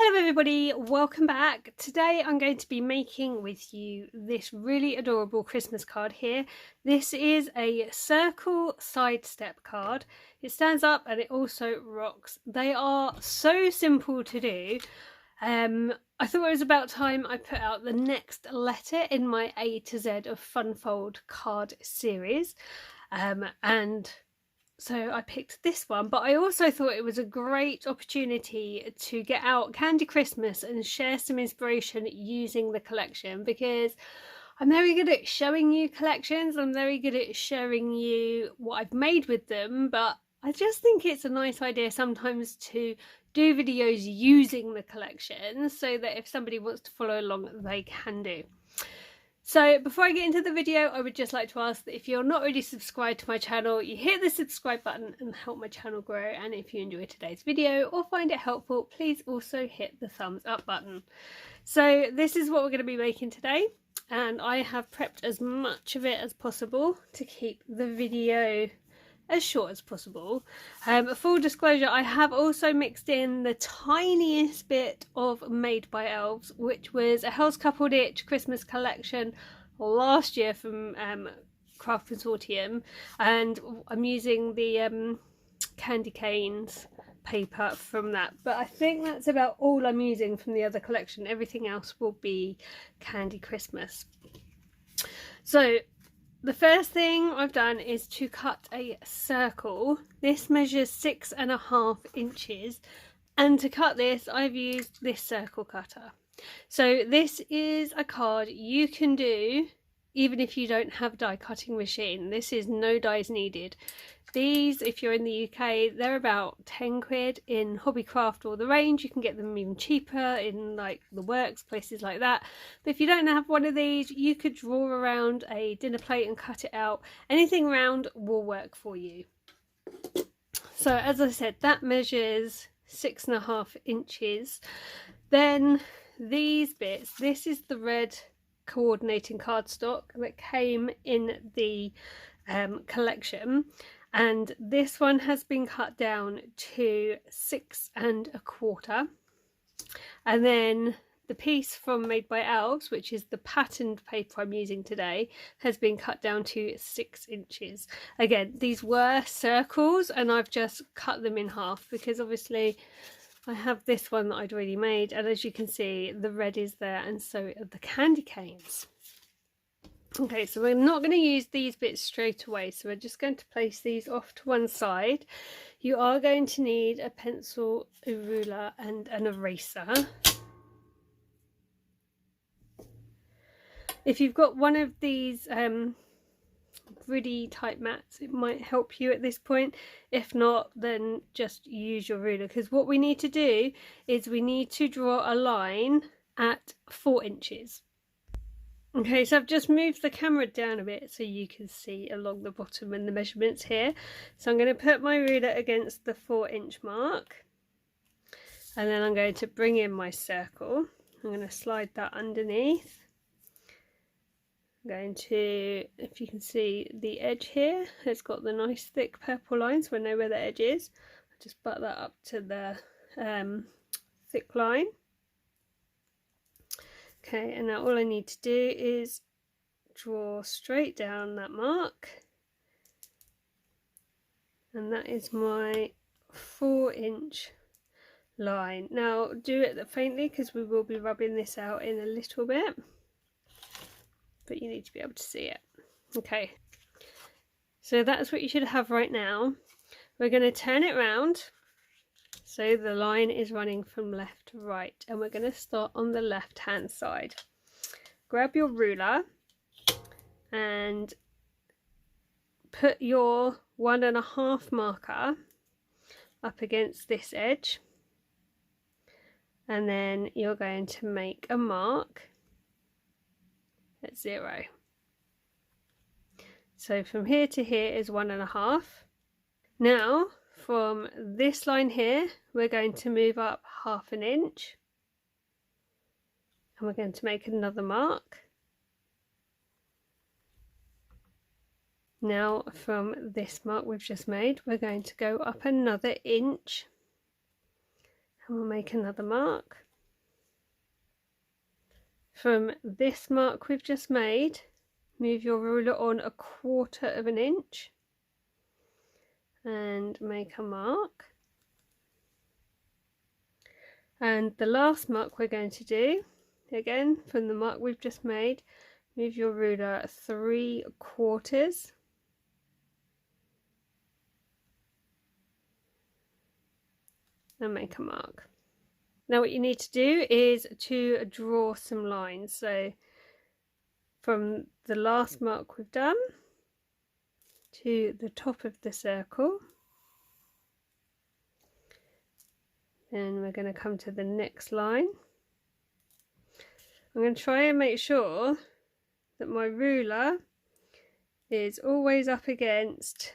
Hello everybody, welcome back. Today I'm going to be making with you this really adorable Christmas card here. This is a circle side step card. It stands up and it also rocks. They are so simple to do. I thought it was about time I put out the next letter in my A to Z of Funfold card series. So I picked this one, but I also thought it was a great opportunity to get out Candy Christmas and share some inspiration using the collection, because I'm very good at showing you collections. I'm very good at showing you what I've made with them, but I just think it's a nice idea sometimes to do videos using the collection so that if somebody wants to follow along, they can do. So before I get into the video, I would just like to ask that if you're not already subscribed to my channel, you hit the subscribe button and help my channel grow. And if you enjoy today's video or find it helpful, please also hit the thumbs up button. So this is what we're going to be making today, and I have prepped as much of it as possible to keep the video as short as possible. Full disclosure, I have also mixed in the tiniest bit of Made by Elves, which was a Helz Cuppleditch Christmas collection last year from Craft Consortium, and I'm using the candy canes paper from that, but I think that's about all I'm using from the other collection. Everything else will be Candy Christmas. So the first thing I've done is to cut a circle. This measures 6.5 inches, and to cut this I've used this circle cutter. So this is a card you can do even if you don't have a die cutting machine. This is no dies needed. These, if you're in the UK, they're about 10 quid in Hobbycraft or the range. You can get them even cheaper in like the Works, places like that. But if you don't have one of these, you could draw around a dinner plate and cut it out. Anything round will work for you. So as I said, that measures 6.5 inches. Then these bits, this is the red coordinating cardstock that came in the collection. And this one has been cut down to 6.25, and then the piece from Made by Elves, which is the patterned paper I'm using today, has been cut down to 6 inches. Again, these were circles and I've just cut them in half because obviously I have this one that I'd already made, and as you can see the red is there and so are the candy canes. Okay, so we're not going to use these bits straight away, so we're just going to place these off to one side. You are going to need a pencil, a ruler and an eraser. If you've got one of these gritty type mats, it might help you at this point. If not, then just use your ruler, because what we need to do is we need to draw a line at 4 inches. Okay, so I've just moved the camera down a bit so you can see along the bottom and the measurements here. So I'm going to put my ruler against the 4-inch mark, and then I'm going to bring in my circle. I'm going to slide that underneath. I'm going to, if you can see the edge here, it's got the nice thick purple line, so I know where the edge is. I'll just butt that up to the thick line. Okay, and now all I need to do is draw straight down that mark, and that is my 4-inch line. Now do it faintly because we will be rubbing this out in a little bit, but you need to be able to see it. Okay, so that's what you should have right now. We're going to turn it round so the line is running from left to right, and we're going to start on the left hand side. Grab your ruler and put your 1.5 marker up against this edge, and then you're going to make a mark at 0. So from here to here is 1.5. Now from this line here we're going to move up 1/2 inch, and we're going to make another mark. Now from this mark we've just made, we're going to go up another inch, and we'll make another mark. from this mark we've just made, move your ruler on 1/4 of an inch and make a mark. And the last mark we're going to do, again from the mark we've just made, move your ruler 3/4 and make a mark. Now what you need to do is to draw some lines. So from the last mark we've done to the top of the circle, then we're going to come to the next line. I'm going to try and make sure that my ruler is always up against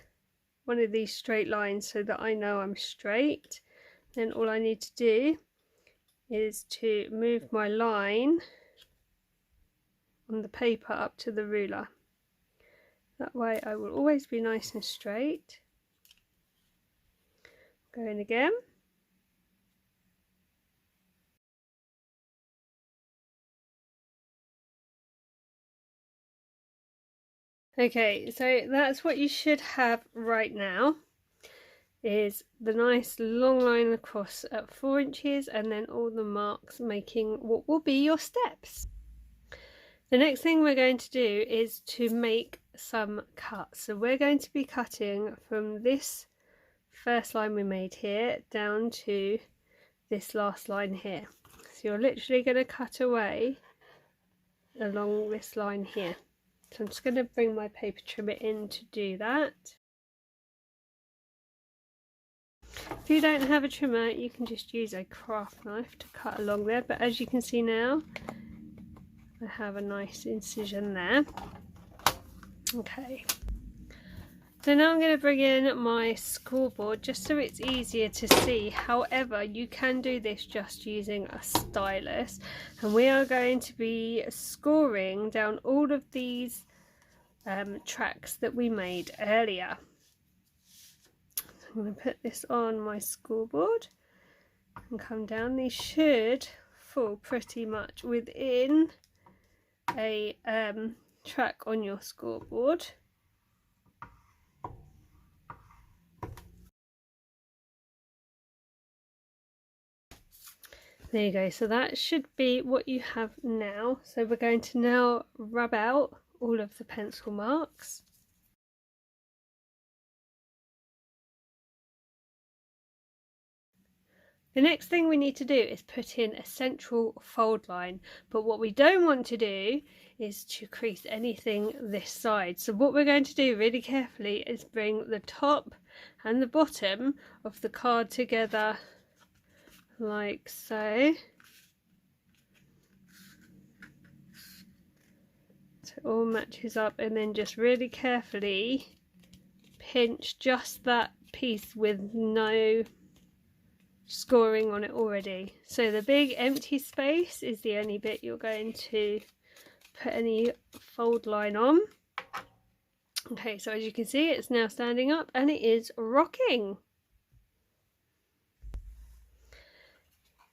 one of these straight lines so that I know I'm straight. Then all I need to do is to move my line on the paper up to the ruler. That way I will always be nice and straight. Go in again. Okay, so that's what you should have right now, is the nice long line across at 4 inches and then all the marks making what will be your steps. The next thing we're going to do is to make some cuts. So we're going to be cutting from this first line we made here down to this last line here. So you're literally going to cut away along this line here. So I'm just going to bring my paper trimmer in to do that. If you don't have a trimmer, you can just use a craft knife to cut along there, but as you can see now, I have a nice incision there. Okay, so now I'm going to bring in my scoreboard just so it's easier to see. However, you can do this just using a stylus, and we are going to be scoring down all of these tracks that we made earlier. I'm going to put this on my scoreboard and come down. These should fall pretty much within a track on your scoreboard. There you go, so that should be what you have now. So we're going to now rub out all of the pencil marks. The next thing we need to do is put in a central fold line, but what we don't want to do is to crease anything this side. So what we're going to do really carefully is bring the top and the bottom of the card together like so. So it all matches up, and then just really carefully pinch just that piece with no scoring on it already. So the big empty space is the only bit you're going to put any fold line on. Okay, so as you can see, it's now standing up and it is rocking.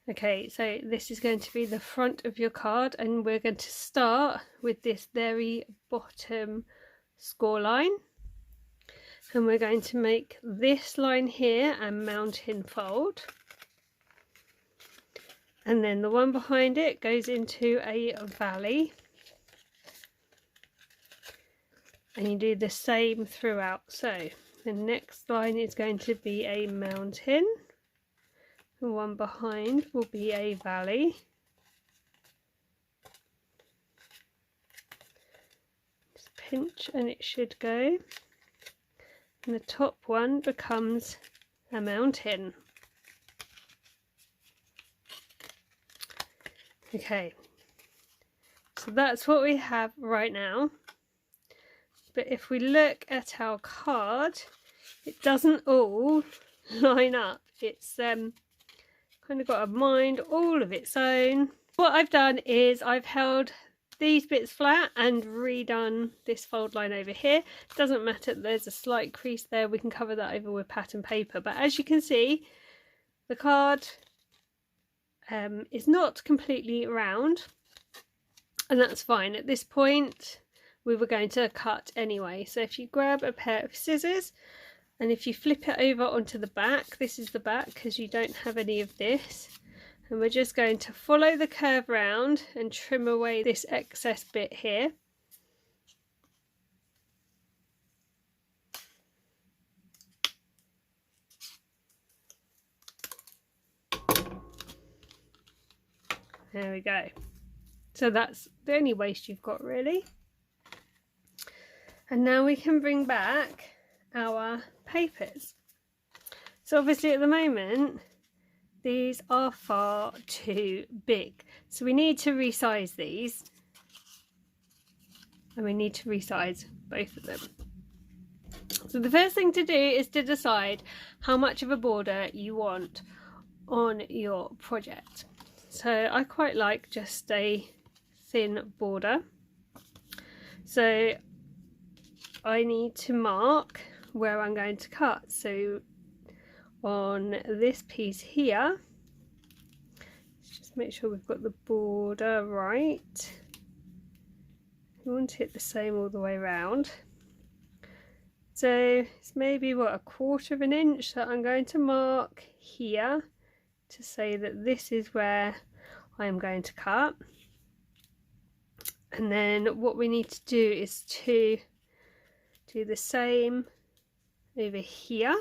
Okay, so this is going to be the front of your card, and we're going to start with this very bottom score line, and we're going to make this line here a mountain fold, and then the one behind it goes into a valley, and you do the same throughout. So the next line is going to be a mountain, the one behind will be a valley, just pinch and it should go, and the top one becomes a mountain. Okay, so that's what we have right now, but if we look at our card, it doesn't all line up. It's kind of got a mind all of its own. What I've done is I've held these bits flat and redone this fold line over here. It doesn't matter, there's a slight crease there, we can cover that over with pattern paper, but as you can see, the card is not completely round, and that's fine. At this point we were going to cut anyway, so if you grab a pair of scissors and if you flip it over onto the back, this is the back because you don't have any of this, and we're just going to follow the curve round and trim away this excess bit here. There we go. So that's the only waste you've got really. And now we can bring back our papers. So obviously at the moment these are far too big, so we need to resize these, and we need to resize both of them. So the first thing to do is to decide how much of a border you want on your project. So I quite like just a thin border, so I need to mark where I'm going to cut. So on this piece here, let's just make sure we've got the border right. You want it the same all the way around. So it's maybe what, 1/4 of an inch that I'm going to mark here to say that this is where I am going to cut. And then what we need to do is to do the same over here,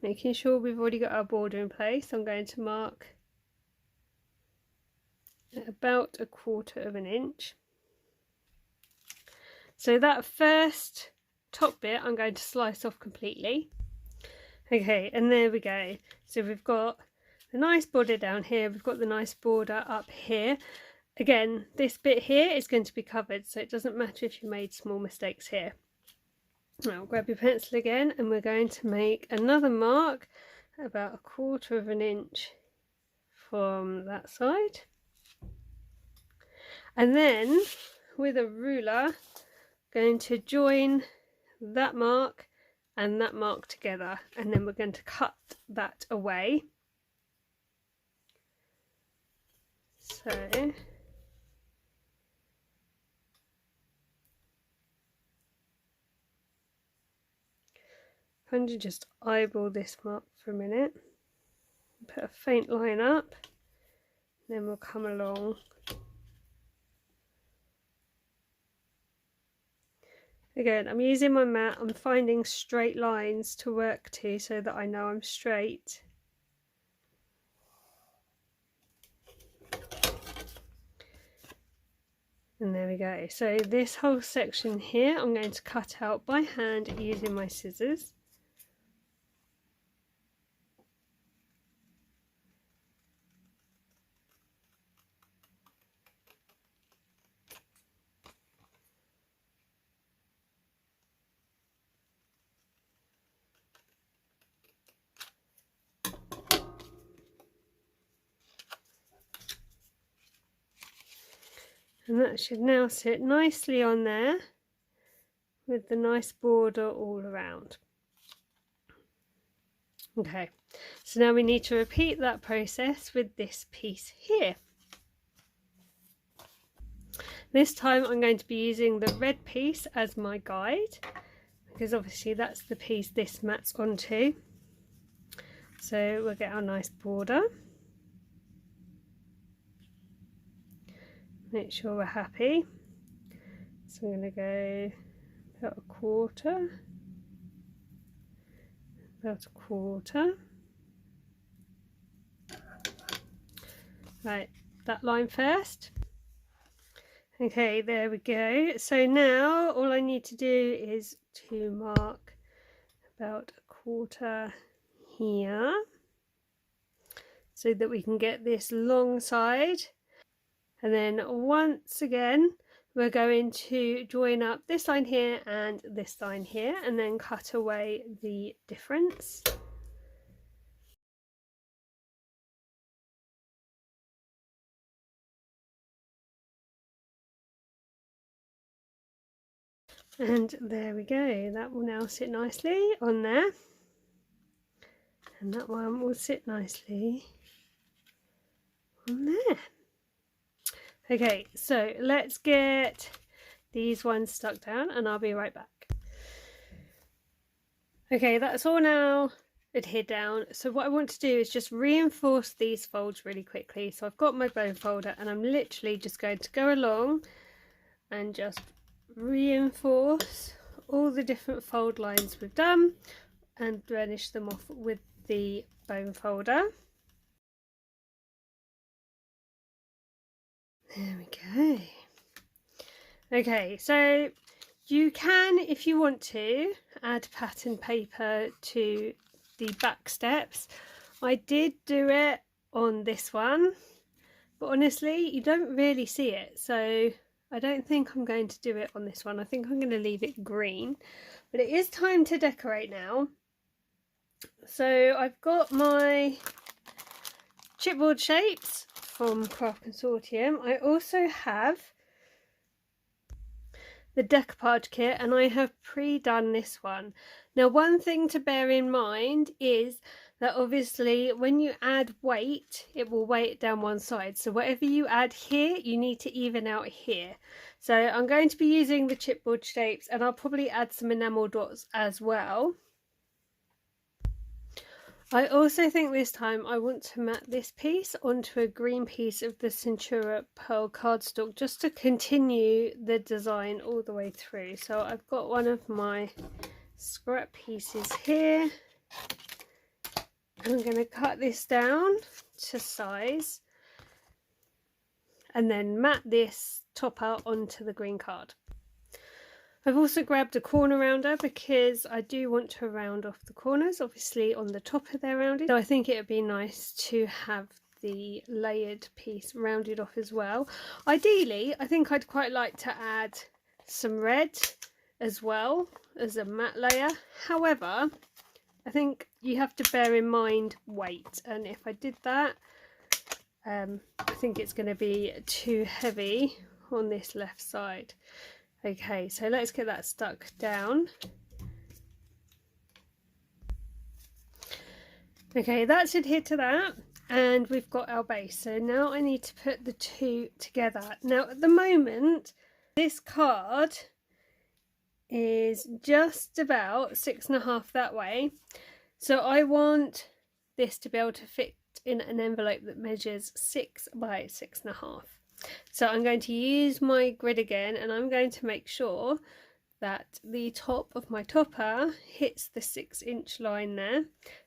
making sure we've already got our border in place. I'm going to mark at about 1/4 of an inch. So that first top bit I'm going to slice off completely. Okay, and there we go. So we've got the nice border down here, we've got the nice border up here. Again, this bit here is going to be covered, so it doesn't matter if you made small mistakes here. Now grab your pencil again, and we're going to make another mark about 1/4 of an inch from that side. And then with a ruler, going to join that mark and that mark together, and then we're going to cut that away. So I'm going to just eyeball this mark for a minute, put a faint line up, then we'll come along. Again, I'm using my mat, I'm finding straight lines to work to so that I know I'm straight. And there we go. So this whole section here I'm going to cut out by hand using my scissors. And that should now sit nicely on there with the nice border all around. Okay, so now we need to repeat that process with this piece here. This time I'm going to be using the red piece as my guide, because obviously that's the piece this mats onto. So we'll get our nice border. Make sure we're happy. So I'm going to go about 1/4, about 1/4. Right, that line first. Okay, there we go. So now all I need to do is to mark about 1/4 here so that we can get this long side. And then once again we're going to join up this line here and this line here, and then cut away the difference. And there we go, that will now sit nicely on there, and that one will sit nicely on there. Okay, so let's get these ones stuck down and I'll be right back. Okay, that's all now adhered down. So what I want to do is just reinforce these folds really quickly. So I've got my bone folder and I'm literally just going to go along and just reinforce all the different fold lines we've done and burnish them off with the bone folder. There we go. Okay, so you can, if you want to, add pattern paper to the back steps. I did do it on this one, but honestly you don't really see it, so I don't think I'm going to do it on this one. I think I'm going to leave it green, but it is time to decorate now. So I've got my chipboard shapes from Craft Consortium. I also have the decoupage kit and I have pre-done this one. Now one thing to bear in mind is that obviously when you add weight it will weigh it down one side, so whatever you add here you need to even out here. So I'm going to be using the chipboard shapes and I'll probably add some enamel dots as well. I also think this time I want to mat this piece onto a green piece of the Centura Pearl cardstock just to continue the design all the way through. So I've got one of my scrap pieces here. I'm going to cut this down to size and then mat this topper onto the green card. I've also grabbed a corner rounder because I do want to round off the corners. Obviously on the top of they're rounded, so I think it would be nice to have the layered piece rounded off as well. Ideally I think I'd quite like to add some red as well as a matte layer. However, I think you have to bear in mind weight, and if I did that I think it's going to be too heavy on this left side. Okay, so let's get that stuck down. Okay, that's adhered to that, and we've got our base. So now I need to put the two together. Now at the moment this card is just about 6.5 that way, so I want this to be able to fit in an envelope that measures 6 by 6.5. So I'm going to use my grid again and I'm going to make sure that the top of my topper hits the 6-inch line there,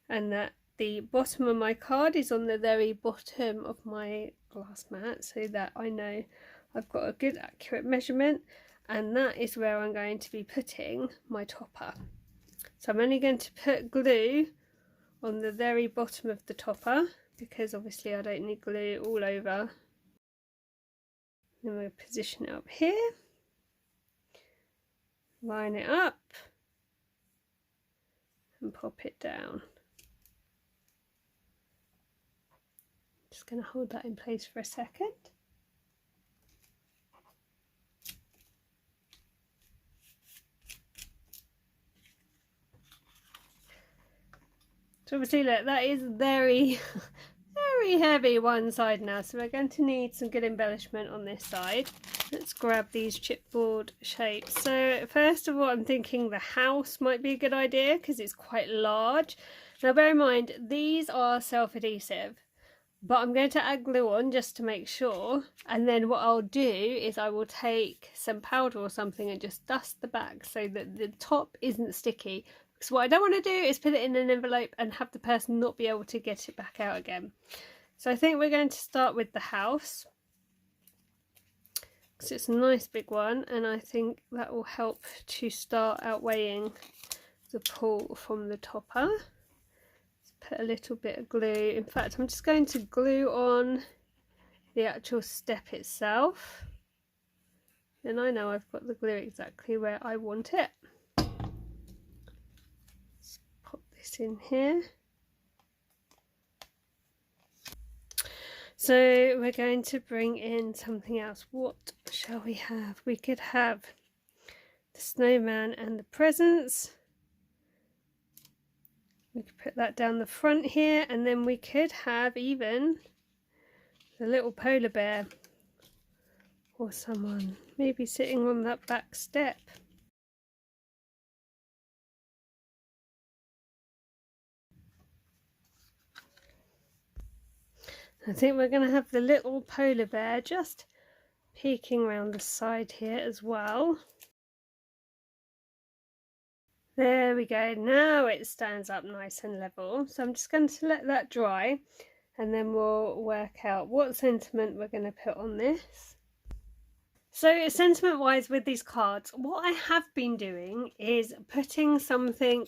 and that the bottom of my card is on the very bottom of my glass mat, so that I know I've got a good accurate measurement, and that is where I'm going to be putting my topper. So I'm only going to put glue on the very bottom of the topper because obviously I don't need glue all over. Then we'll position it up here, line it up and pop it down. Just going to hold that in place for a second. So obviously look, that is very heavy one side now, so we're going to need some good embellishment on this side. Let's grab these chipboard shapes. So first of all I'm thinking the house might be a good idea because it's quite large. Now bear in mind these are self-adhesive, but I'm going to add glue on just to make sure, and then what I'll do is I will take some powder or something and just dust the back so that the top isn't sticky. Because what I don't want to do is put it in an envelope and have the person not be able to get it back out again. So I think we're going to start with the house, because it's a nice big one, and I think that will help to start outweighing the pull from the topper. Let's put a little bit of glue. In fact, I'm just going to glue on the actual step itself. Then I know I've got the glue exactly where I want it. Let's pop this in here. So we're going to bring in something else. What shall we have? We could have the snowman and the presents. We could put that down the front here, and then we could have even the little polar bear. or someone maybe sitting on that back step. I think we're going to have the little polar bear just peeking around the side here as well. There we go, now it stands up nice and level. So I'm just going to let that dry and then we'll work out what sentiment we're going to put on this. So sentiment wise with these cards, what I have been doing is putting something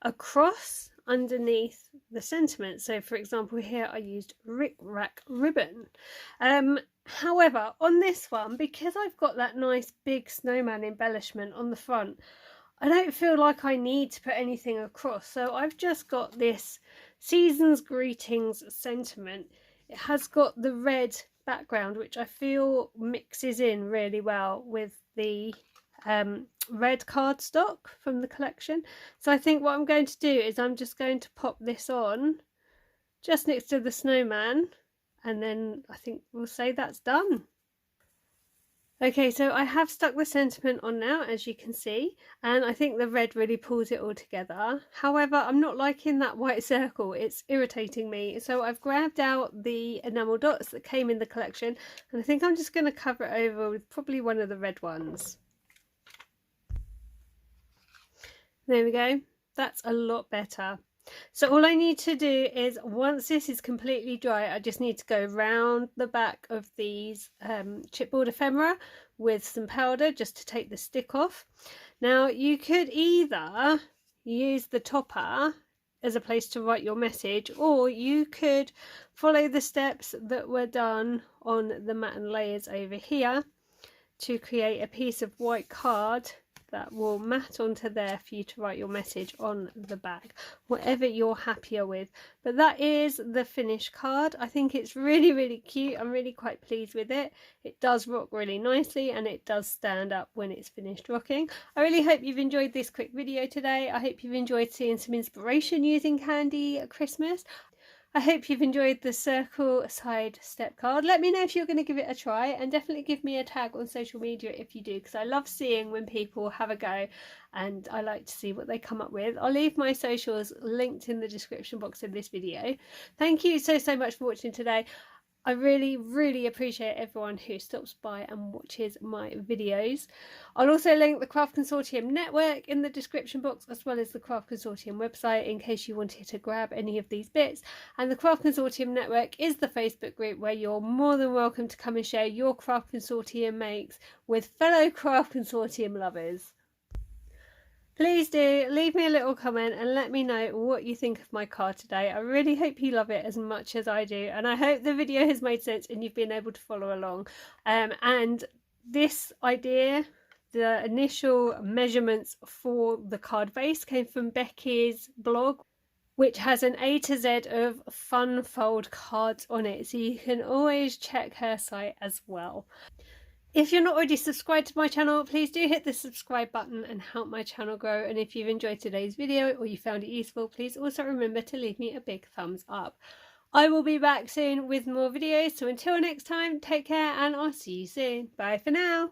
across underneath the sentiment. So for example here I used Rick Rack ribbon. However, on this one, because I've got that nice big snowman embellishment on the front, I don't feel like I need to put anything across. So I've just got this Season's Greetings sentiment. It has got the red background, which I feel mixes in really well with the red cardstock from the collection. So I think what I'm going to do is I'm just going to pop this on just next to the snowman, and then I think we'll say that's done. Okay, so I have stuck the sentiment on now, as you can see, and I think the red really pulls it all together. However, I'm not liking that white circle, it's irritating me. So I've grabbed out the enamel dots that came in the collection, and I think I'm just going to cover it over with probably one of the red ones. There we go, that's a lot better. So all I need to do is, once this is completely dry, I just need to go round the back of these chipboard ephemera with some powder just to take the stick off. Now you could either use the topper as a place to write your message, or you could follow the steps that were done on the matte and layers over here to create a piece of white card that will mat onto there for you to write your message on the back, whatever you're happier with. But that is the finished card. I think it's really cute. I'm really quite pleased with it. It does rock really nicely and it does stand up when it's finished rocking. I really hope you've enjoyed this quick video today. I hope you've enjoyed seeing some inspiration using candy at Christmas. I hope you've enjoyed the circle side step card. Let me know if you're going to give it a try, and definitely give me a tag on social media if you do, because I love seeing when people have a go and I like to see what they come up with. I'll leave my socials linked in the description box of this video. Thank you so much for watching today. I really appreciate everyone who stops by and watches my videos. I'll also link the Craft Consortium network in the description box, as well as the Craft Consortium website in case you wanted to grab any of these bits. And the Craft Consortium network is the Facebook group where you're more than welcome to come and share your Craft Consortium makes with fellow Craft Consortium lovers. Please do leave me a little comment and let me know what you think of my card today. I really hope you love it as much as I do, and I hope the video has made sense and you've been able to follow along. And this idea, the initial measurements for the card base, came from Becky's blog, which has an A to Z of fun fold cards on it, so you can always check her site as well. If you're not already subscribed to my channel, please do hit the subscribe button and help my channel grow. And if you've enjoyed today's video or you found it useful, please also remember to leave me a big thumbs up. I will be back soon with more videos, so until next time, take care and I'll see you soon. Bye for now.